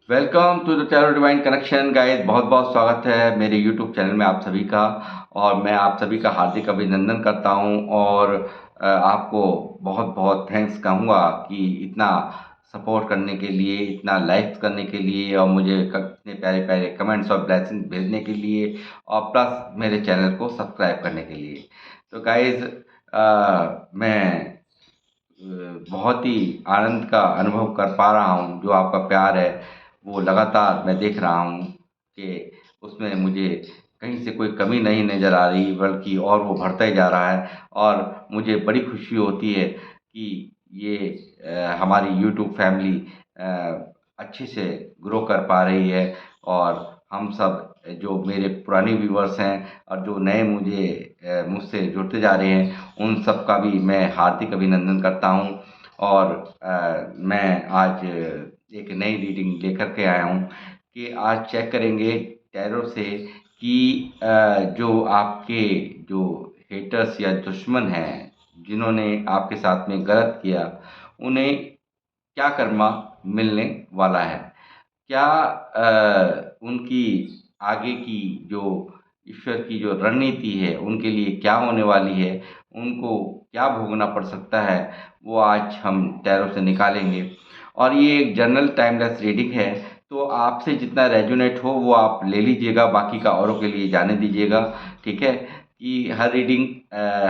Welcome to the tarot divine connection guys. बहुत बहुत स्वागत है मेरे यूट्यूब चैनल में आप सभी का। और मैं आप सभी का हार्दिक अभिनंदन करता हूं और आपको बहुत बहुत थैंक्स कहूँगा कि इतना सपोर्ट करने के लिए, इतना लाइक्स करने के लिए और मुझे इतने प्यारे प्यारे कमेंट्स और ब्लेसिंग्स भेजने के लिए और प्लस मेरे चैनल को सब्सक्राइब करने के लिए। तो गाइस, मैं बहुत ही आनंद का अनुभव कर पा रहा हूँ। जो आपका प्यार है वो लगातार मैं देख रहा हूँ कि उसमें मुझे कहीं से कोई कमी नहीं नज़र आ रही, बल्कि और वो बढ़ता ही जा रहा है। और मुझे बड़ी खुशी होती है कि ये हमारी यूट्यूब फैमिली अच्छे से ग्रो कर पा रही है। और हम सब जो मेरे पुराने व्यूवर्स हैं और जो नए मुझसे जुड़ते जा रहे हैं, उन सब का भी मैं हार्दिक अभिनंदन करता हूँ। और मैं आज एक नई रीडिंग लेकर के आया हूँ कि आज चेक करेंगे टैरो से कि जो आपके जो हेटर्स या दुश्मन हैं, जिन्होंने आपके साथ में गलत किया, उन्हें क्या कर्मा मिलने वाला है। क्या उनकी आगे की जो ईश्वर की जो रणनीति है उनके लिए क्या होने वाली है, उनको क्या भोगना पड़ सकता है, वो आज हम टैरो से निकालेंगे। और ये एक जनरल टाइमलेस रीडिंग है, तो आपसे जितना रेजोनेट हो वो आप ले लीजिएगा, बाकी का औरों के लिए जाने दीजिएगा। ठीक है कि हर रीडिंग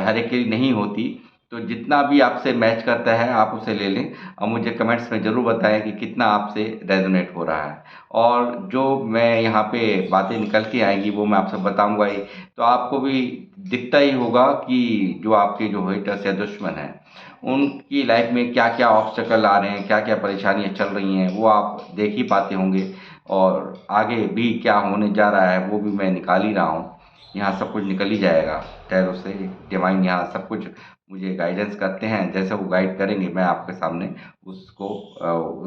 हर एक के लिए नहीं होती, तो जितना भी आपसे मैच करता है आप उसे ले लें और मुझे कमेंट्स में ज़रूर बताएं कि कितना आपसे रेजोनेट हो रहा है। और जो मैं यहाँ पे बातें निकल के आएंगी वो मैं आपसे बताऊंगा ही, तो आपको भी दिखता ही होगा कि जो आपके जो हेटर्स या दुश्मन हैं उनकी लाइफ में क्या क्या ऑब्स्टेकल आ रहे हैं, क्या क्या परेशानियाँ चल रही हैं, वो आप देख ही पाते होंगे। और आगे भी क्या होने जा रहा है वो भी मैं निकाल ही रहा हूँ। यहाँ सब कुछ निकल ही जाएगा टैरो से। डिवाइन यहाँ सब कुछ मुझे गाइडेंस करते हैं, जैसे वो गाइड करेंगे मैं आपके सामने उसको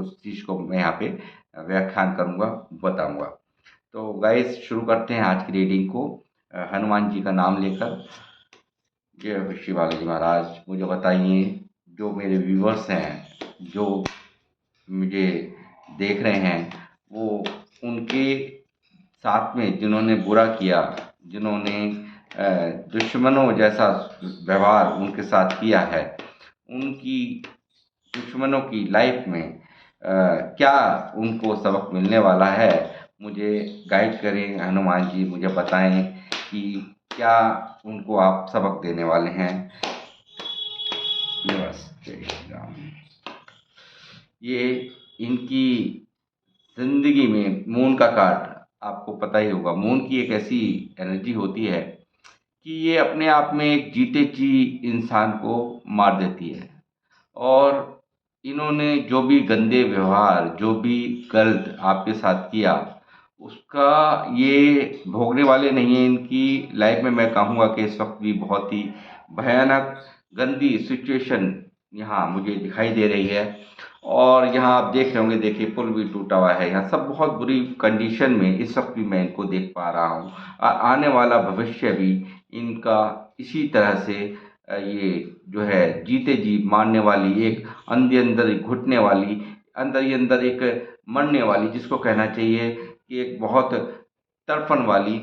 उस चीज़ को मैं यहाँ पे व्याख्यान करूँगा, बताऊँगा। तो गाइस, शुरू करते हैं आज की रीडिंग को हनुमान जी का नाम लेकर। जय श्री बालाजी महाराज। मुझे बताइए, जो मेरे व्यूवर्स हैं, जो मुझे देख रहे हैं, वो उनके साथ में जिन्होंने बुरा किया, जिन्होंने दुश्मनों जैसा व्यवहार उनके साथ किया है, उनकी दुश्मनों की लाइफ में क्या उनको सबक मिलने वाला है, मुझे गाइड करें हनुमान जी। मुझे बताएं कि क्या उनको आप सबक देने वाले हैं। बस, जय श्री राम। ये इनकी जिंदगी में मून का कार्ड, आपको पता ही होगा, मून की एक ऐसी एनर्जी होती है कि ये अपने आप में एक जीते जी इंसान को मार देती है। और इन्होंने जो भी गंदे व्यवहार, जो भी गलत आपके साथ किया, उसका ये भोगने वाले नहीं हैं। इनकी लाइफ में मैं कहूँगा कि इस वक्त भी बहुत ही भयानक गंदी सिचुएशन यहाँ मुझे दिखाई दे रही है। और यहाँ आप देख रहे होंगे, देखिए पुल भी टूटा हुआ है, यहाँ सब बहुत बुरी कंडीशन में इस वक्त भी मैं इनको देख पा रहा हूँ। और आने वाला भविष्य भी इनका इसी तरह से ये जो है जीते जी मारने वाली, एक अंदर अंदर ही घुटने वाली, अंदर ही अंदर एक मरने वाली, जिसको कहना चाहिए कि एक बहुत तड़फन वाली,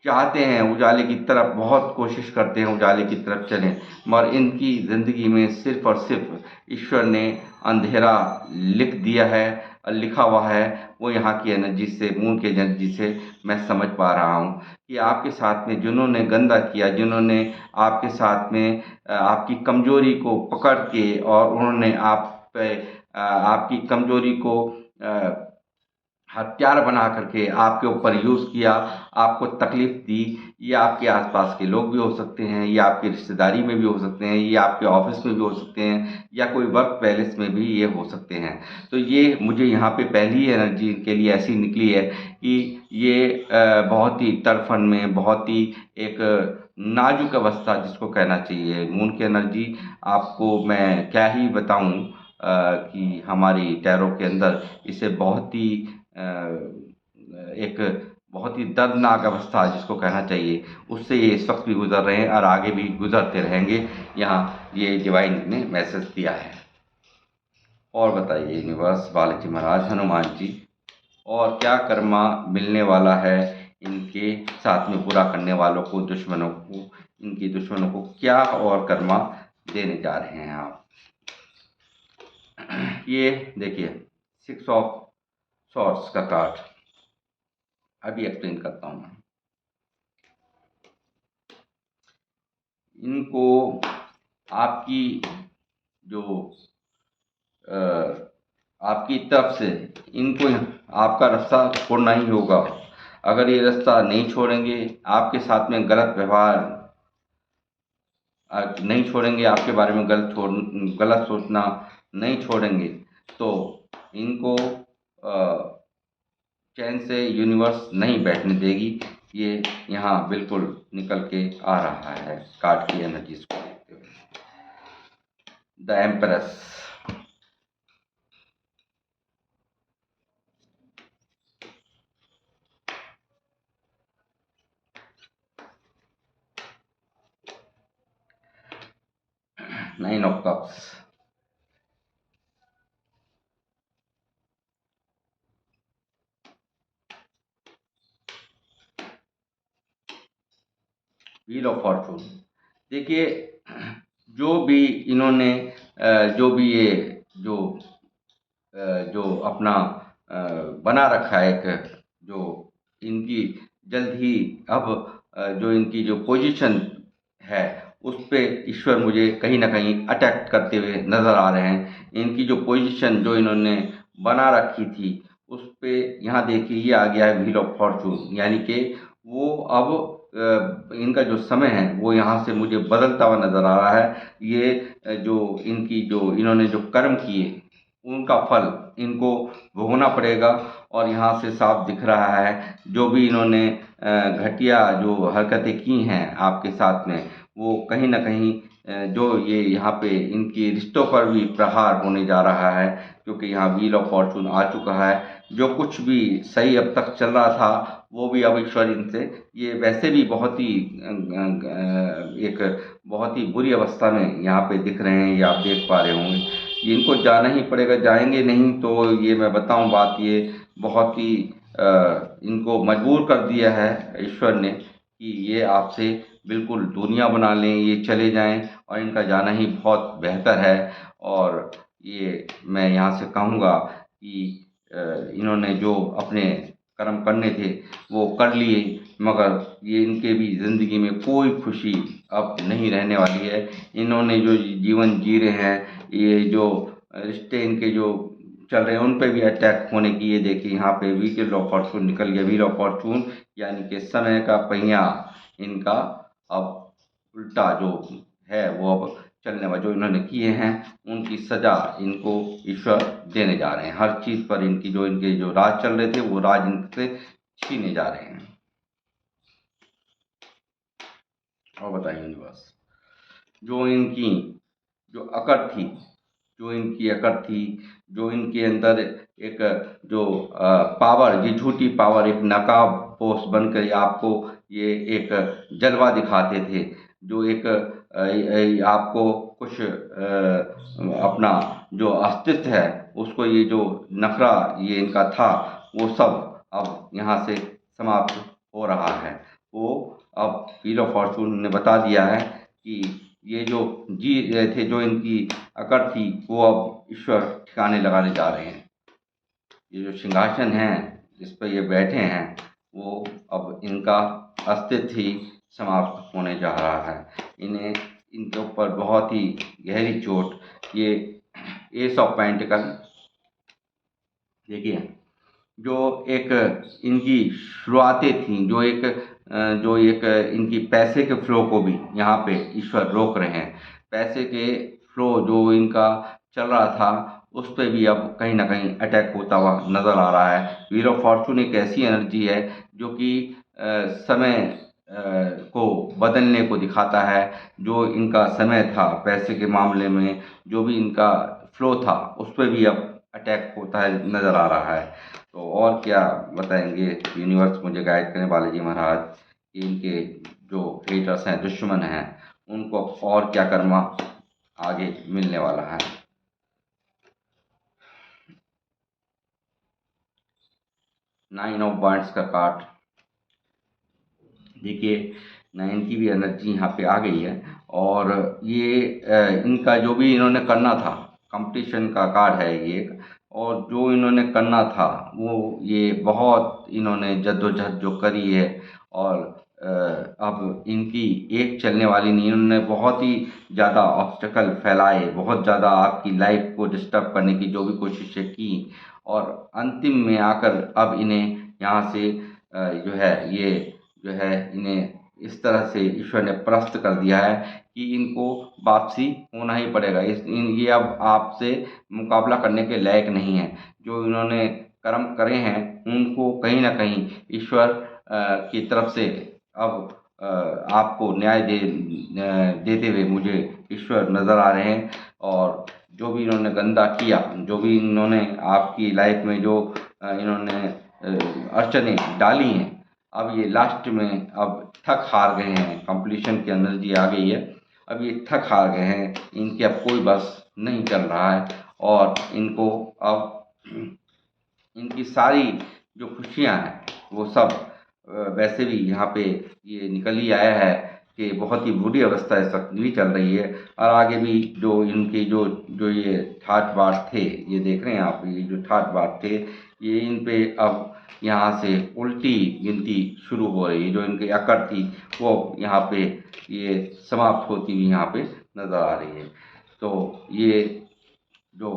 चाहते हैं उजाले की तरफ, बहुत कोशिश करते हैं उजाले की तरफ चलें, मगर इनकी ज़िंदगी में सिर्फ और सिर्फ ईश्वर ने अंधेरा लिख दिया है और लिखा हुआ है। वो यहाँ की एनर्जी से, मून की एनर्जी से मैं समझ पा रहा हूँ कि आपके साथ में जिन्होंने गंदा किया, जिन्होंने आपके साथ में आपकी कमजोरी को पकड़ के और उन्होंने आप पे आपकी कमजोरी को हथियार बना करके आपके ऊपर यूज़ किया, आपको तकलीफ़ दी। ये आपके आसपास के लोग भी हो सकते हैं, ये आपकी रिश्तेदारी में भी हो सकते हैं, ये आपके ऑफिस में भी हो सकते हैं, या कोई वर्क प्लेस में भी ये हो सकते हैं। तो ये मुझे यहाँ पे पहली एनर्जी के लिए ऐसी निकली है कि ये बहुत ही तड़फन में, बहुत ही एक नाजुक अवस्था जिसको कहना चाहिए, मून की एनर्जी। आपको मैं क्या ही बताऊँ कि हमारी टैरो के अंदर इसे बहुत ही एक बहुत ही दर्दनाक अवस्था जिसको कहना चाहिए, उससे ये इस वक्त भी गुजर रहे हैं और आगे भी गुजरते रहेंगे। यहाँ ये डिवाइन ने मैसेज दिया है। और बताइए यूनिवर्स, बालाजी महाराज, हनुमान जी, और क्या कर्मा मिलने वाला है इनके साथ में बुरा करने वालों को, दुश्मनों को, इनकी दुश्मनों को क्या और कर्मा देने जा रहे हैं आप। ये देखिए 6 ऑफ सॉर्ड्स का कार्ड अभी एक्सप्लेन करता हूँ मैं। इनको आपकी जो आपकी तरफ से इनको आपका रास्ता छोड़ना ही होगा। अगर ये रास्ता नहीं छोड़ेंगे, आपके साथ में गलत व्यवहार नहीं छोड़ेंगे, आपके बारे में गलत सोचना नहीं छोड़ेंगे, तो इनको चैन से यूनिवर्स नहीं बैठने देगी। ये यहाँ बिल्कुल निकल के आ रहा है कार्ड की एनर्जीज को देखते हुए। The empress, nine of cups, wheel of Fortune. देखिए जो भी इन्होंने जो भी ये जो जो अपना बना रखा है एक, जो इनकी जल्द ही अब जो इनकी जो पोजीशन है उस पे ईश्वर मुझे कहीं ना कहीं अटैक करते हुए नज़र आ रहे हैं। इनकी जो पोजीशन जो इन्होंने बना रखी थी उस पे यहाँ देखिए ये आ गया है व्हील ऑफ फॉर्चून, यानी कि वो अब इनका जो समय है वो यहाँ से मुझे बदलता हुआ नज़र आ रहा है। ये जो इनकी जो इन्होंने जो कर्म किए उनका फल इनको भोगना पड़ेगा। और यहाँ से साफ दिख रहा है जो भी इन्होंने घटिया जो हरकतें की हैं आपके साथ में, वो कहीं ना कहीं जो ये यहाँ पे इनकी रिश्तों पर भी प्रहार होने जा रहा है, क्योंकि यहाँ व्हील ऑफ फॉर्चून आ चुका है। जो कुछ भी सही अब तक चल रहा था वो भी अब ईश्वर इनसे, ये वैसे भी बहुत ही एक बहुत ही बुरी अवस्था में यहाँ पे दिख रहे हैं, ये आप देख पा रहे होंगे। इनको जाना ही पड़ेगा, जाएंगे नहीं तो ये मैं बताऊं बात, ये बहुत ही इनको मजबूर कर दिया है ईश्वर ने कि ये आपसे बिल्कुल दूरियां बना लें, ये चले जाएं, और इनका जाना ही बहुत बेहतर है। और ये मैं यहाँ से कहूँगा कि इन्होंने जो अपने कर्म करने थे वो कर लिए, मगर ये इनके भी ज़िंदगी में कोई खुशी अब नहीं रहने वाली है। इन्होंने जो जीवन जी रहे हैं, ये जो रिश्ते इनके जो चल रहे हैं उन पे भी अटैक होने की, ये देखिए यहाँ पे व्हील ऑफ फॉर्चून निकल गया। व्हील ऑफ फॉर्चून यानी कि समय का पहिया इनका अब उल्टा जो है वो अब चलने वाला, जो इन्होंने किए हैं उनकी सजा इनको ईश्वर देने जा रहे हैं। हर चीज़ पर इनकी जो इनके जो राज चल रहे थे वो राज इनसे छीने जा रहे हैं। और बताइए यूनिवर्स, जो इनकी जो अकड़ थी, जो इनकी अकड़ थी, जो इनके अंदर एक जो पावर, ये झूठी पावर, एक नकाब पोश बनकर आपको ये एक जलवा दिखाते थे, जो एक आपको कुछ अपना जो अस्तित्व है उसको, ये जो नखरा ये इनका था वो सब अब यहाँ से समाप्त हो रहा है। वो अब व्हील ऑफ फॉर्चून ने बता दिया है कि ये जो जी रहे थे, जो इनकी अकड़ थी, वो अब ईश्वर ठिकाने लगाने जा रहे हैं। ये जो सिंहासन है जिस पर ये बैठे हैं वो अब इनका अस्तित्व ही समाप्त होने जा रहा है। इन्हें इनके ऊपर बहुत ही गहरी चोट, ये एस ऑफ पेंटिकल देखिए, जो एक इनकी शुरुआतें थी, जो एक इनकी पैसे के फ्लो को भी यहाँ पे ईश्वर रोक रहे हैं। पैसे के फ्लो जो इनका चल रहा था उस पे भी अब कहीं ना कहीं अटैक होता हुआ नज़र आ रहा है। व्हील ऑफ फॉर्चून एक ऐसी एनर्जी है जो कि समय को बदलने को दिखाता है। जो इनका समय था पैसे के मामले में, जो भी इनका फ्लो था उस पर भी अब अटैक होता है नज़र आ रहा है। तो और क्या बताएंगे यूनिवर्स मुझे गाइड करें बालाजी महाराज कि इनके जो हेटर्स हैं, दुश्मन हैं, उनको और क्या कर्मा आगे मिलने वाला है। 9 ऑफ वांड्स का कार्ड। देखिए 9 की भी एनर्जी यहाँ पे आ गई है। और ये इनका जो भी इन्होंने करना था, कंपटीशन का कार्ड है ये एक। और जो इन्होंने करना था वो ये बहुत इन्होंने जद्दोजहद जो करी है। और अब इनकी एक चलने वाली नहीं, इन्होंने बहुत ही ज़्यादा ऑब्स्टेकल फैलाए, बहुत ज़्यादा आपकी लाइफ को डिस्टर्ब करने की जो भी कोशिशें की। और अंतिम में आकर अब इन्हें यहाँ से जो है ये जो है इन्हें इस तरह से ईश्वर ने परास्त कर दिया है कि इनको वापसी होना ही पड़ेगा। ये अब आपसे मुकाबला करने के लायक नहीं है। जो इन्होंने कर्म करे हैं उनको कहीं ना कहीं ईश्वर की तरफ से अब आपको न्याय देते हुए मुझे ईश्वर नज़र आ रहे हैं। और जो भी इन्होंने गंदा किया, जो भी इन्होंने आपकी लाइफ में जो इन्होंने अड़चनें डाली हैं, अब ये लास्ट में अब थक हार गए हैं। कंप्लीशन की एनर्जी आ गई है। अब ये थक हार गए हैं, इनके अब कोई बस नहीं चल रहा है। और इनको अब इनकी सारी जो खुशियां हैं वो सब वैसे भी यहाँ पे ये निकल ही आया है कि बहुत ही बुरी अवस्था इस वक्त भी चल रही है। और आगे भी जो इनके जो जो ये ठाट बाट थे, ये देख रहे हैं आप, ये जो ठाट बाट थे ये इन पे अब यहाँ से उल्टी गिनती शुरू हो रही है। जो इनकी अकड़ थी वो यहाँ पे ये समाप्त होती हुई यहाँ पे नज़र आ रही है। तो ये जो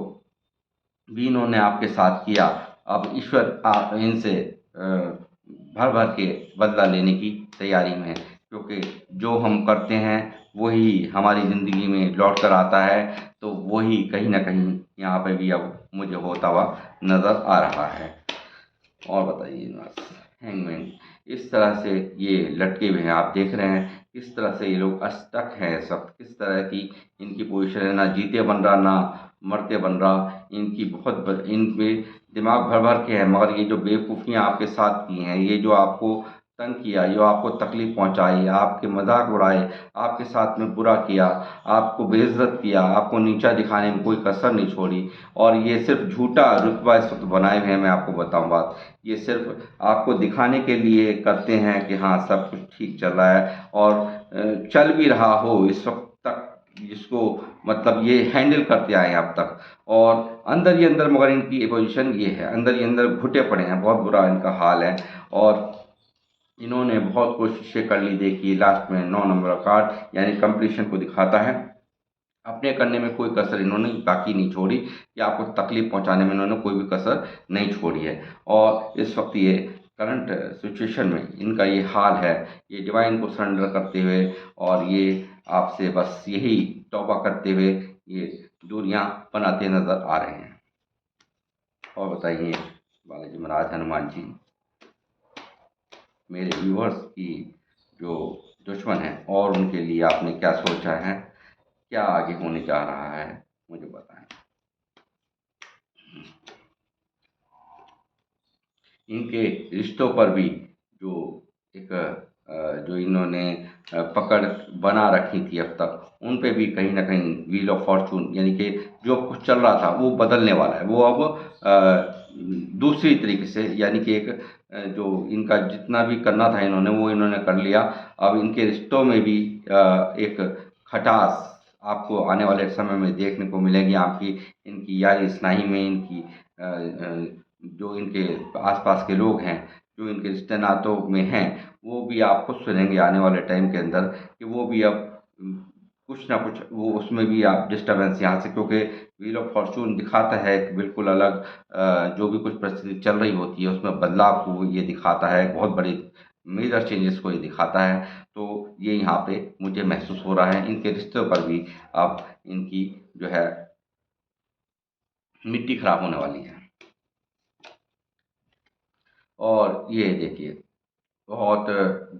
भी इन्होंने आपके साथ किया, अब ईश्वर इनसे भर भर के बदला लेने की तैयारी में है। क्योंकि जो हम करते हैं वही हमारी ज़िंदगी में लौट कर आता है। तो वही कहीं ना कहीं यहाँ पे भी अब मुझे होता हुआ नज़र आ रहा है। और बताइए बस, हैंगमैन इस तरह से ये लटके हुए हैं, आप देख रहे हैं किस तरह से ये लोग अस्टक हैं। सब किस तरह की इनकी पोजीशन है, ना जीते बन रहा ना मरते बन रहा। इनकी इनपे दिमाग भर भर के है, मगर ये जो बेवकूफ़ियाँ आपके साथ की हैं, ये जो आपको तंग किया, जो आपको तकलीफ पहुंचाई, आपके मजाक उड़ाए, आपके साथ में बुरा किया, आपको बेइज्जत किया, आपको नीचा दिखाने में कोई कसर नहीं छोड़ी। और ये सिर्फ झूठा रुतबा इस वक्त बनाए हुए हैं। मैं आपको बताऊं बात, ये सिर्फ आपको दिखाने के लिए करते हैं कि हाँ सब कुछ ठीक चल रहा है। और चल भी रहा हो इस वक्त तक, जिसको मतलब ये हैंडल करते आए हैं अब तक। और अंदर ही अंदर मगर इनकी पोजीशन ये है, अंदर ही अंदर घुटे पड़े हैं, बहुत बुरा इनका हाल है। और इन्होंने बहुत कोशिशें कर ली। देखिए लास्ट में 9 नंबर का कार्ड यानी कंप्लीशन को दिखाता है। अपने करने में कोई कसर इन्होंने बाकी नहीं छोड़ी, या आपको तकलीफ पहुंचाने में इन्होंने कोई भी कसर नहीं छोड़ी है। और इस वक्त ये करंट सिचुएशन में इनका ये हाल है, ये डिवाइन को सरेंडर करते हुए और ये आपसे बस यही तौबा करते हुए ये दूरियां बनाते नजर आ रहे हैं। और बताइए बालाजी महाराज, हनुमान जी, मेरे व्यूअर्स की जो दुश्मन है और उनके लिए आपने क्या सोचा है, क्या आगे होने जा रहा है, मुझे बताएं। इनके रिश्तों पर भी जो एक जो इन्होंने पकड़ बना रखी थी अब तक, उन पे भी कहीं ना कहीं व्हील ऑफ फॉर्चून यानी कि जो कुछ चल रहा था वो बदलने वाला है। वो अब दूसरी तरीके से, यानी कि एक जो इनका जितना भी करना था इन्होंने वो इन्होंने कर लिया। अब इनके रिश्तों में भी एक खटास आपको आने वाले समय में देखने को मिलेगी। आपकी इनकी यारी स्नाही में, इनकी जो इनके आसपास के लोग हैं, जो इनके रिश्ते नातों में हैं, वो भी आप खुद सुनेंगे आने वाले टाइम के अंदर कि वो भी अब कुछ ना कुछ वो उसमें भी आप डिस्टर्बेंस यहाँ से, क्योंकि व्हील ऑफ फॉर्चून दिखाता है कि बिल्कुल अलग जो भी कुछ परिस्थिति चल रही होती है उसमें बदलाव को ये दिखाता है, बहुत बड़ी मेजर चेंजेस को ये दिखाता है। तो ये यहाँ पे मुझे महसूस हो रहा है। इनके रिश्तों पर भी अब इनकी जो है मिट्टी खराब होने वाली है। और ये देखिए बहुत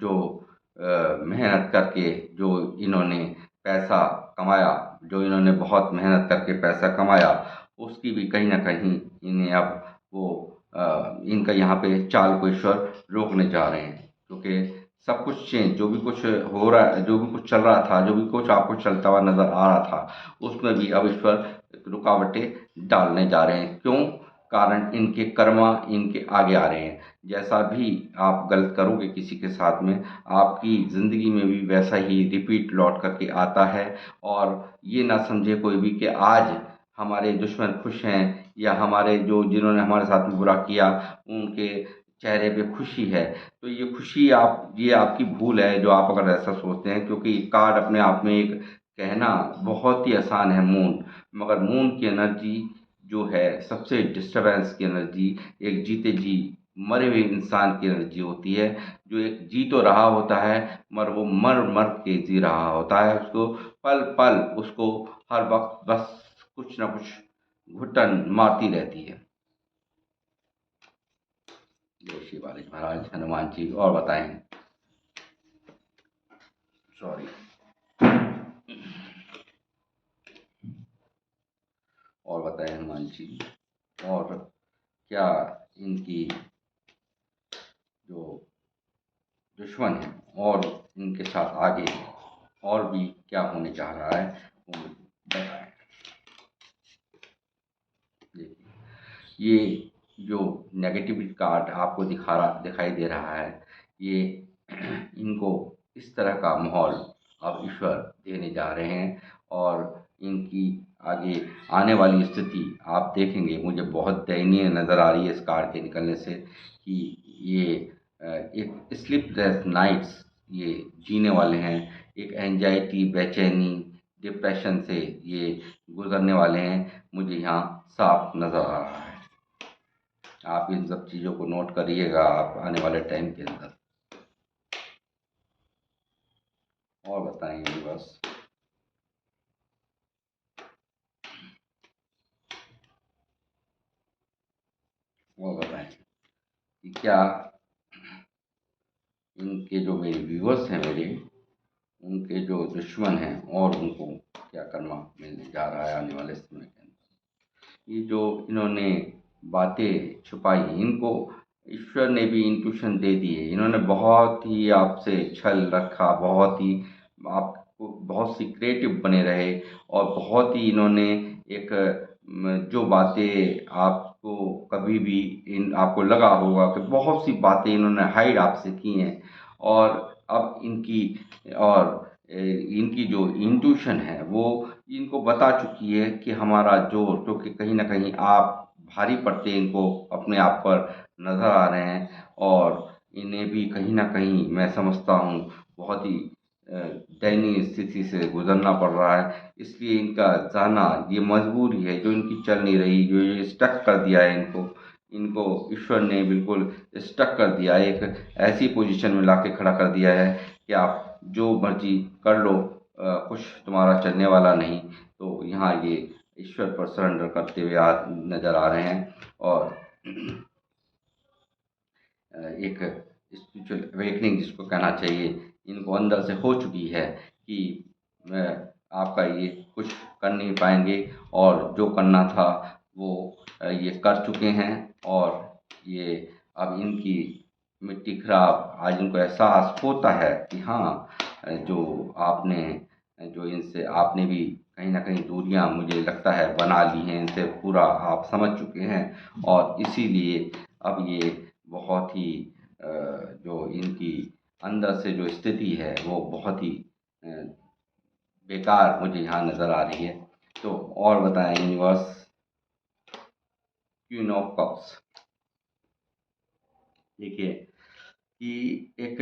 जो मेहनत करके जो इन्होंने पैसा कमाया, जो इन्होंने बहुत मेहनत करके पैसा कमाया, उसकी भी कहीं न कहीं इन्हें अब वो इनका यहाँ पे चाल को ईश्वर रोकने जा रहे हैं। क्योंकि सब कुछ चेंज, जो भी कुछ हो रहा है, जो भी कुछ चल रहा था, जो भी कुछ आपको चलता हुआ नज़र आ रहा था, उसमें भी अब ईश्वर रुकावटें डालने जा रहे हैं। क्यों? कारण इनके कर्मा इनके आगे आ रहे हैं। जैसा भी आप गलत करोगे किसी के साथ में, आपकी ज़िंदगी में भी वैसा ही रिपीट लौट कर के आता है। और ये ना समझे कोई भी कि आज हमारे दुश्मन खुश हैं या हमारे जो जिन्होंने हमारे साथ में बुरा किया उनके चेहरे पे खुशी है। तो ये खुशी ये आपकी भूल है जो आप अगर ऐसा सोचते हैं, क्योंकि कार्ड अपने आप में एक कहना बहुत ही आसान है मून, मगर मून की एनर्जी जो है सबसे डिस्टरबेंस की एनर्जी, एक जीते जी मरे हुए इंसान की एनर्जी होती है, जो एक जी तो रहा होता है मगर वो मर मर के जी रहा होता है। उसको पल पल उसको हर वक्त बस कुछ ना कुछ घुटन मारती रहती है। जय श्री बालाजी महाराज, हनुमान जी। और बताएं। सॉरी। और बताएं हनुमान जी, और क्या इनकी जो दुश्मन है और इनके साथ आगे और भी क्या होने जा रहा है वो बताएं। देखिए, ये जो नेगेटिविटी कार्ड आपको दिखाई दे रहा है, ये इनको इस तरह का माहौल अब ईश्वर देने जा रहे हैं। और इनकी आगे आने वाली स्थिति आप देखेंगे, मुझे बहुत दयनीय नज़र आ रही है इस कार्ड के निकलने से, कि ये एक स्लीपलेस नाइट्स ये जीने वाले हैं। एक एंजाइटी, बेचैनी, डिप्रेशन से ये गुजरने वाले हैं, मुझे यहाँ साफ नज़र आ रहा है। आप इन सब चीज़ों को नोट करिएगा आप आने वाले टाइम के अंदर। और बताएंगे बस। और बताएं कि क्या इनके जो मेरे व्यूअर्स हैं, मेरे उनके जो दुश्मन हैं और उनको क्या करना मिलने जा रहा है आने वाले समय के अंदर। ये जो इन्होंने बातें छुपाई, इनको ईश्वर ने भी इंट्यूशन दे दी है। इन्होंने बहुत ही आपसे छल रखा, बहुत ही आपको बहुत सीक्रेटिव बने रहे, और बहुत ही इन्होंने एक जो बातें आपको कभी भी इन आपको लगा होगा कि बहुत सी बातें इन्होंने हाइड आपसे की हैं। और अब इनकी जो इंट्यूशन है वो इनको बता चुकी है कि हमारा जोर, क्योंकि कहीं ना कहीं आप भारी पड़ते इनको अपने आप पर नज़र आ रहे हैं, और इन्हें भी कहीं ना कहीं मैं समझता हूँ बहुत ही दयनीय स्थिति से गुजरना पड़ रहा है। इसलिए इनका जाना ये मजबूरी है जो इनकी चल नहीं रही, जो ये स्टक कर दिया है इनको। इनको ईश्वर ने बिल्कुल स्टक कर दिया है, एक ऐसी पोजीशन में लाके खड़ा कर दिया है कि आप जो मर्जी कर लो, कुछ तुम्हारा चलने वाला नहीं। तो यहाँ ये ईश्वर पर सरेंडर करते हुए नज़र आ रहे हैं। और एक स्पिरिचुअल अवेकनिंग जिसको कहना चाहिए, इनको अंदर से हो चुकी है कि आपका ये कुछ कर नहीं पाएंगे, और जो करना था वो ये कर चुके हैं। और ये अब इनकी मिट्टी खराब, आज इनको एहसास होता है कि हाँ, जो आपने जो इनसे आपने भी कहीं ना कहीं दूरियां मुझे लगता है बना ली हैं, इनसे पूरा आप समझ चुके हैं। और इसीलिए अब ये बहुत ही जो इनकी अंदर से जो स्थिति है वो बहुत ही अ, बेकार मुझे यहाँ नज़र आ रही है। तो और बताएं यूनिवर्स। क्वीन ऑफ कप्स, देखिए कि एक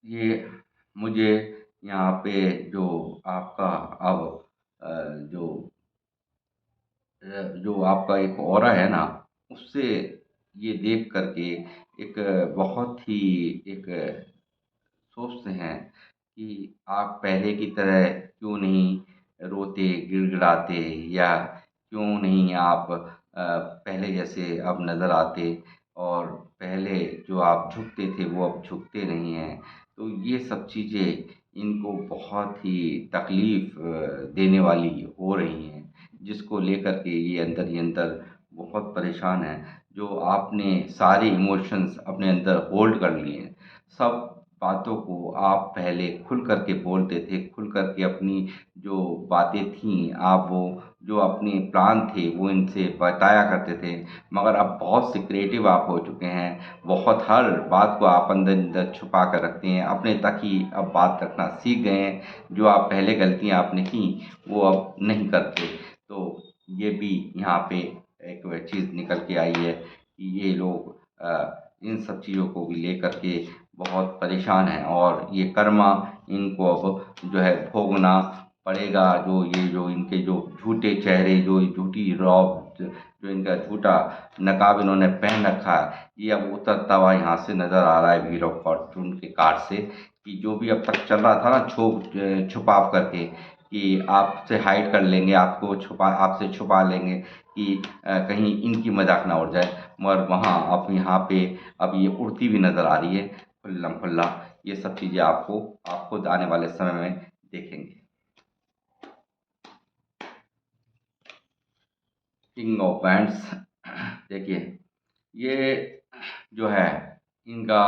ये मुझे यहाँ पे जो आपका अब अ, जो आपका एक ऑरा है ना, उससे ये देख करके एक बहुत ही एक सोचते हैं कि आप पहले की तरह क्यों नहीं रोते, गिड़गिड़ाते, या क्यों नहीं आप पहले जैसे अब नज़र आते, और पहले जो आप झुकते थे वो अब झुकते नहीं हैं। तो ये सब चीज़ें इनको बहुत ही तकलीफ़ देने वाली हो रही हैं, जिसको लेकर के ये अंदर ही अंदर बहुत परेशान हैं। जो आपने सारे इमोशंस अपने अंदर होल्ड कर लिए हैं, सब बातों को आप पहले खुल कर के बोलते थे, खुल कर के अपनी जो बातें थीं, आप वो जो अपने प्लान थे, वो इनसे बताया करते थे। मगर अब बहुत सिक्रेटिव आप हो चुके हैं, बहुत हर बात को आप अंदर-अंदर छुपा कर रखते हैं, अपने तक ही अब बात रखना सीख गए हैं। जो आप पहले गलतियाँ आपने की, वो अब नहीं करते। तो ये भी यहाँ पे एक व चीज़ निकल के आई है कि ये लोग इन सब चीज़ों को भी लेकर के बहुत परेशान हैं और ये कर्मा इनको अब जो है भोगना पड़ेगा। जो इनके जो झूठे चेहरे, जो झूठी रौब, जो इनका झूठा नकाब इन्होंने पहन रखा है, ये अब उतरता हुआ यहाँ से नज़र आ रहा है व्हील ऑफ फॉर्च्यून के कार्ड से। कि जो भी अब तक चल रहा था ना छुपाव करके, कि आपसे हाइड कर लेंगे, आपसे छुपा लेंगे कि कहीं इनकी मजाक ना उड़ जाए, मगर वहाँ अब यहाँ पे अब ये उड़ती हुई नज़र आ रही है खुल्लम खुल्ला। ये सब चीज़ें आप खुद आने वाले समय में देखेंगे। किंग ऑफ बैंड्स, देखिए ये जो है इनका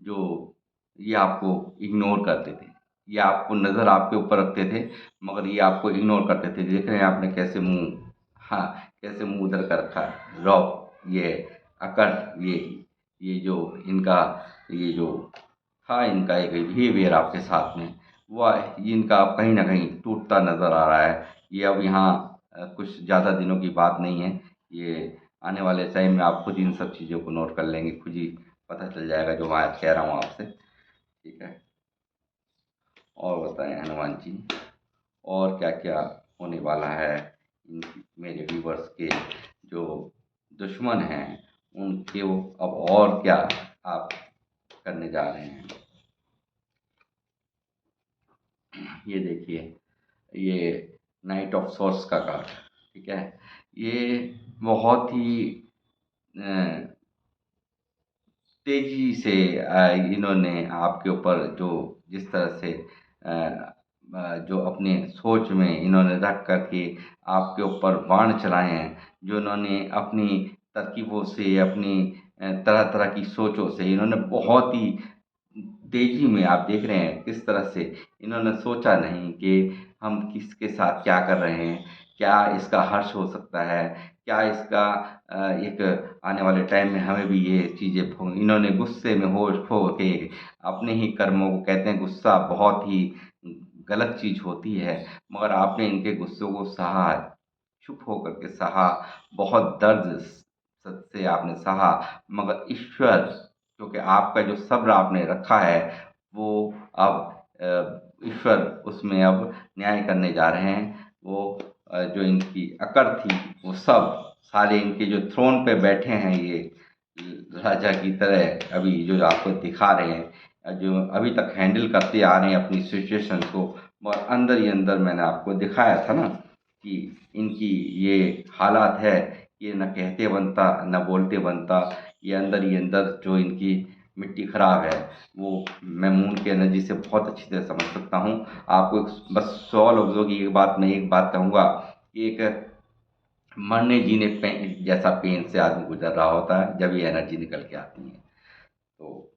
जो ये आपको इग्नोर करते थे, ये आपको नज़र आपके ऊपर रखते थे, मगर ये आपको इग्नोर करते थे। देख रहे हैं आपने कैसे मुंह, हाँ, कैसे मुंह उधर कर रखा है, रॉब, ये अकड़, ये जो इनका ये जो था, इनका एक बिहेवियर आपके साथ में, वह इनका अब कहीं ना कहीं टूटता नज़र आ रहा है। ये अब यहाँ कुछ ज़्यादा दिनों की बात नहीं है। ये आने वाले टाइम में आप खुद इन सब चीज़ों को नोट कर लेंगे, खुद ही पता चल जाएगा जो मैं आज कह रहा हूँ आपसे। ठीक है, और बताएं हनुमान जी, और क्या क्या होने वाला है मेरे व्यूवर्स के जो दुश्मन हैं उनके, वो अब और क्या आप करने जा रहे हैं। ये देखिए, ये नाइट ऑफ सोर्स का कार्ड, ठीक है, ये बहुत ही तेजी से इन्होंने आपके ऊपर जो जिस तरह से जो अपने सोच में इन्होंने रख कर के आपके ऊपर बाण चलाए हैं, जो इन्होंने अपनी तरकीबों से, अपनी तरह तरह की सोचों से, इन्होंने बहुत ही तेजी में, आप देख रहे हैं किस तरह से इन्होंने सोचा नहीं कि हम किसके साथ क्या कर रहे हैं, क्या इसका हर्ष हो सकता है, क्या इसका एक आने वाले टाइम में हमें भी ये चीज़ें इन्होंने गुस्से में होश खो के अपने ही कर्मों को, कहते हैं गुस्सा बहुत ही गलत चीज़ होती है, मगर आपने इनके गुस्सों को सहा, चुप होकर के सहा, बहुत दर्द से आपने सहा, मगर ईश्वर, क्योंकि आपका जो सब्र आपने रखा है, वो अब ईश्वर उसमें अब न्याय करने जा रहे हैं। वो जो इनकी अकड़ थी, वो सब सारे इनके जो थ्रोन पे बैठे हैं, ये राजा की तरह अभी जो आपको दिखा रहे हैं, जो अभी तक हैंडल करते आ रहे हैं अपनी सिचुएशन को, और अंदर ही अंदर मैंने आपको दिखाया था ना कि इनकी ये हालात है, ये न कहते बनता न बोलते बनता, ये अंदर ही अंदर जो इनकी मिट्टी खराब है, वो मैं मून की एनर्जी से बहुत अच्छी तरह समझ सकता हूँ। आपको बस 100 लफ्ज़ों की एक बात, मैं एक बात कहूँगा कि एक मरने जीने जैसा पेन से आदमी गुजर रहा होता है जब ये एनर्जी निकल के आती है। तो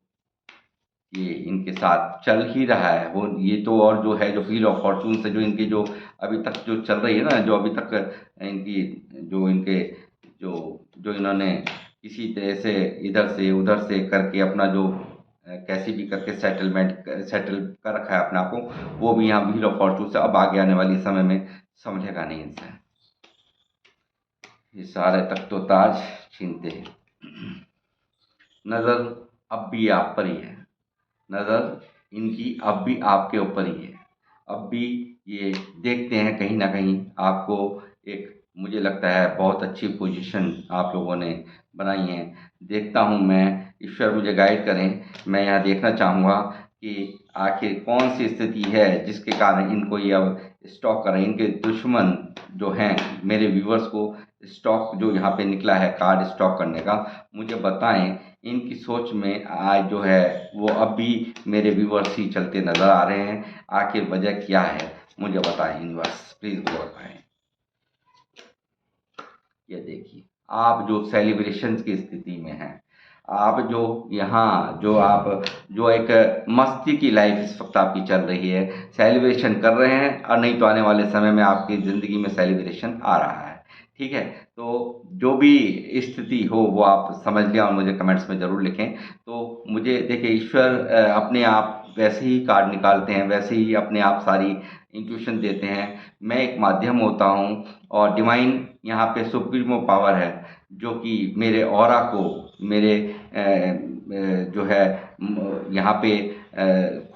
ये इनके साथ चल ही रहा है वो, ये तो, और जो है जो व्हील ऑफ फॉर्चून से जो इनकी जो अभी तक जो चल रही है ना, जो अभी तक इनकी जो इनके जो जो इन्होंने किसी तरह से इधर से उधर से करके अपना जो कैसे भी करके सेटल कर रखा है अपने आप को, वो भी यहाँ व्हील ऑफ फॉर्चून से अब आगे आने वाले समय में संभलेगा नहीं इनसे। ये सारे तख्त व ताज छीनते हैं। नज़र अब भी आप पर ही है, नज़र इनकी अब भी आपके ऊपर ही है। अब भी ये देखते हैं कहीं न कहीं आपको, एक मुझे लगता है बहुत अच्छी पोजीशन आप लोगों ने बनाई है। देखता हूँ मैं, ईश्वर मुझे गाइड करें। मैं यहाँ देखना चाहूँगा कि आखिर कौन-सी स्थिति है जिसके कारण इनको ये अब स्टॉक कर रहे हैं। इनके दुश्मन जो हैं, मेरे व्यूअर्स को स्टॉक जो यहाँ पे निकला है कार्ड स्टॉक करने का, मुझे बताएँ इनकी सोच में आज जो है वो अब भी मेरे व्यूअर्स ही चलते नज़र आ रहे हैं। आखिर वजह क्या है, मुझे बताएं यूनिवर्स, प्लीज़ मुझे बताएं। ये देखिए, आप जो सेलिब्रेशंस की स्थिति में हैं, आप जो यहाँ जो एक मस्ती की लाइफ इस वक्त आपकी चल रही है, सेलिब्रेशन कर रहे हैं, और नहीं तो आने वाले समय में आपकी ज़िंदगी में सेलिब्रेशन आ रहा है। ठीक है, तो जो भी स्थिति हो वो आप समझ लें और मुझे कमेंट्स में ज़रूर लिखें। तो मुझे देखिए, ईश्वर अपने आप वैसे ही कार्ड निकालते हैं, वैसे ही अपने आप सारी इंट्यूशन देते हैं। मैं एक माध्यम होता हूँ, और डिवाइन यहाँ पे सुप्रीमो पावर है, जो कि मेरे ऑरा को, मेरे जो है यहाँ पे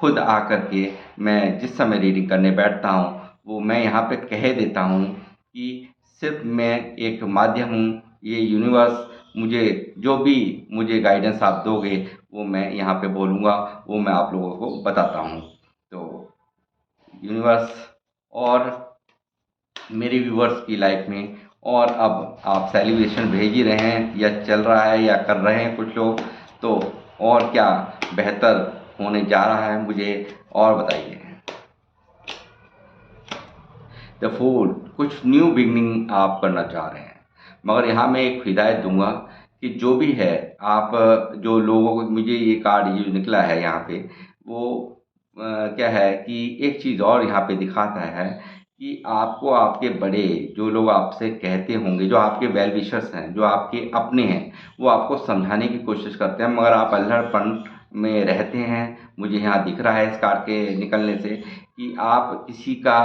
खुद आकर के मैं जिस समय रीडिंग करने बैठता हूँ, वो मैं यहाँ पे कह देता हूँ कि सिर्फ मैं एक माध्यम हूँ। ये यूनिवर्स मुझे जो भी मुझे गाइडेंस आप दोगे, वो मैं यहाँ पे बोलूँगा, वो मैं आप लोगों को बताता हूँ। तो यूनिवर्स और मेरे व्यूवर्स की लाइफ में, और अब आप सेलिब्रेशन भेज ही रहे हैं, या चल रहा है, या कर रहे हैं कुछ लोग, तो और क्या बेहतर होने जा रहा है, मुझे और बताइए। द फूड, कुछ न्यू बिगनिंग आप करना चाह रहे हैं, मगर यहाँ मैं एक हिदायत दूंगा कि जो भी है, आप जो लोगों को, मुझे ये कार्ड जो निकला है यहाँ पे, वो क्या है कि एक चीज़ और यहाँ पे दिखाता है कि आपको आपके बड़े जो लोग आपसे कहते होंगे, जो आपके वेल विशर्स हैं, जो आपके अपने हैं, वो आपको समझाने की कोशिश करते हैं, मगर आप अल्हड़पन में रहते हैं। मुझे यहाँ दिख रहा है इस कार्ड के निकलने से कि आप किसी का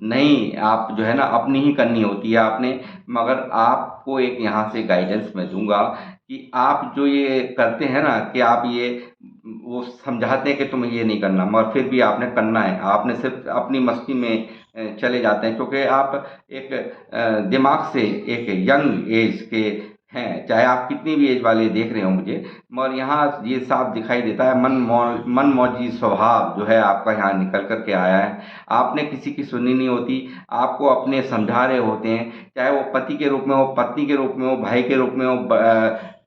नहीं, आप जो है ना अपनी ही करनी होती है आपने। मगर आपको एक यहाँ से गाइडेंस मैं दूंगा कि आप जो ये करते हैं ना, कि आप ये वो समझाते हैं कि तुम्हें ये नहीं करना, मगर फिर भी आपने करना है। आपने सिर्फ अपनी मस्ती में चले जाते हैं, क्योंकि आप एक दिमाग से एक यंग एज के हैं, चाहे आप कितनी भी एज वाले देख रहे हो मुझे, मगर यहाँ ये साफ दिखाई देता है मन मौजी स्वभाव जो है आपका यहाँ निकल कर के आया है। आपने किसी की सुननी नहीं होती, आपको अपने समझा रहे होते हैं, चाहे वो पति के रूप में हो, पत्नी के रूप में हो, भाई के रूप में हो,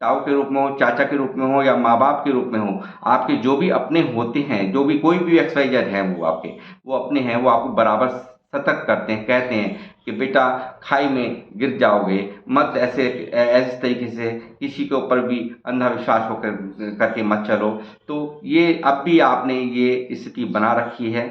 ताऊ के रूप में हो, चाचा के रूप में हो, या माँ बाप के रूप में हो। आपके जो भी अपने होते हैं, जो भी कोई भी XYZ है, वो आपके वो अपने हैं, वो आपको बराबर सतर्क करते हैं, कहते हैं कि बेटा खाई में गिर जाओगे, मत ऐसे ऐसे तरीके से किसी के ऊपर भी अंधविश्वास होकर करके मत चलो। तो ये अब भी आपने ये स्थिति बना रखी है,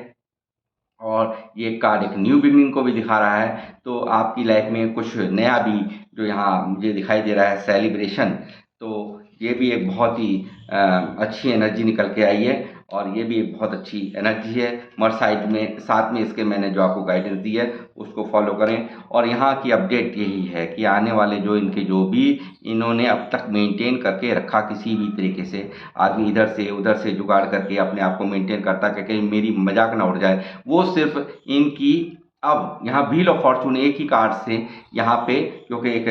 और ये कार्ड एक न्यू बिगनिंग को भी दिखा रहा है। तो आपकी लाइफ में कुछ नया भी जो यहाँ मुझे दिखाई दे रहा है, सेलिब्रेशन, तो ये भी एक बहुत ही अच्छी एनर्जी निकल के आई है, और ये भी एक बहुत अच्छी एनर्जी है। मगर साइड में साथ में इसके मैंने जो आपको गाइडेंस दी है उसको फॉलो करें। और यहाँ की अपडेट यही है कि आने वाले जो इनके जो भी इन्होंने अब तक मेंटेन करके रखा, किसी भी तरीके से आदमी इधर से उधर से जुगाड़ करके अपने आप को मेंटेन करता कि कहीं मेरी मजाक ना उड़ जाए, वो सिर्फ इनकी अब यहाँ व्हील ऑफ फॉर्चून एक ही कार्ड से यहाँ पे, क्योंकि एक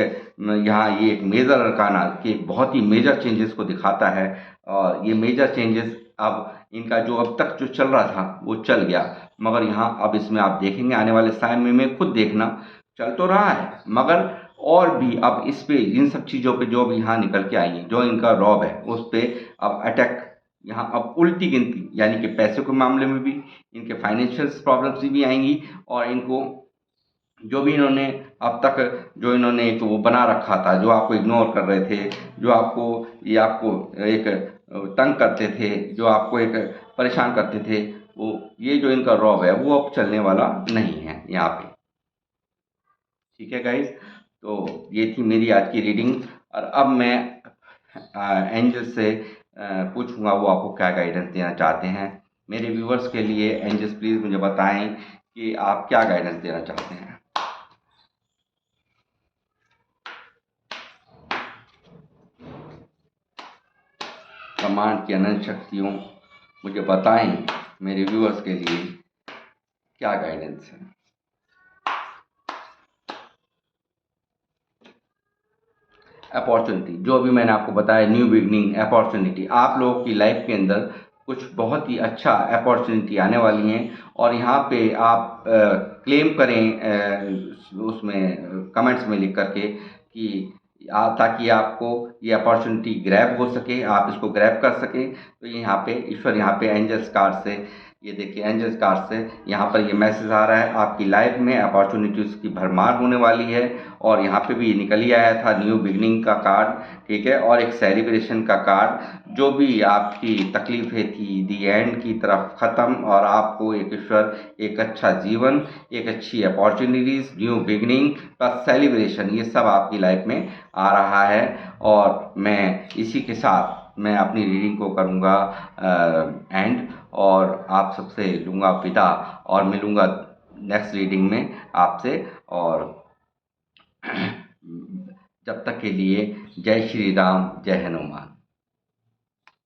यहाँ ये एक मेजर अरकाना के बहुत ही मेजर चेंजेस को दिखाता है। और ये मेजर चेंजेस अब इनका जो अब तक जो चल रहा था वो चल गया, मगर यहाँ अब इसमें आप देखेंगे आने वाले समय में खुद देखना, चल तो रहा है, मगर और भी अब इस पे इन सब चीज़ों पे जो भी यहाँ निकल के आई है, जो इनका रॉब है उस पे अब अटैक, यहाँ अब उल्टी गिनती, यानी कि पैसे के मामले में भी इनके फाइनेंशियल प्रॉब्लम्स भी आएंगी, और इनको जो भी इन्होंने अब तक जो इन्होंने एक वो बना रखा था, जो आपको इग्नोर कर रहे थे, जो आपको एक तंग करते थे, जो आपको एक परेशान करते थे, वो ये जो इनका रॉब है वो अब चलने वाला नहीं है यहाँ पे। ठीक है गाइस, तो ये थी मेरी आज की रीडिंग, और अब मैं एंजल से पूछूंगा वो आपको क्या गाइडेंस देना चाहते हैं। मेरे व्यूवर्स के लिए एंजल्स प्लीज़ मुझे बताएं कि आप क्या गाइडेंस देना चाहते हैं। ब्रह्मांड की अनंत शक्तियों, मुझे बताएं मेरे व्यूअर्स के लिए क्या गाइडेंस है। अपॉर्चुनिटी, जो अभी मैंने आपको बताया, न्यू बिगनिंग, अपॉर्चुनिटी, आप लोगों की लाइफ के अंदर कुछ बहुत ही अच्छा अपॉर्चुनिटी आने वाली हैं, और यहाँ पे आप क्लेम करें उसमें कमेंट्स में लिख करके कि ताकि आपको ये अपॉर्चुनिटी ग्रैब हो सके, आप इसको ग्रैब कर सकें। तो यहाँ पे ईश्वर यहाँ पे एंजल्स कार्ड से ये देखिए एंजल्स कार्ड से यहाँ पर ये मैसेज आ रहा है, आपकी लाइफ में अपॉर्चुनिटीज़ की भरमार होने वाली है। और यहाँ पे भी निकल ही आया था न्यू बिगनिंग का कार्ड, ठीक है, और एक सेलिब्रेशन का कार्ड। जो भी आपकी तकलीफ़ें थी दी एंड की तरफ ख़त्म, और आपको एक ईश्वर एक अच्छा जीवन, एक अच्छी opportunities, new beginning plus celebration, ये सब आपकी लाइफ में आ रहा है। और मैं इसी के साथ मैं अपनी रीडिंग को करूँगा एंड, और आप सबसे लूँगा विदा, और मिलूँगा नेक्स्ट रीडिंग में आपसे। और जब तक के लिए जय श्री राम, जय हनुमान।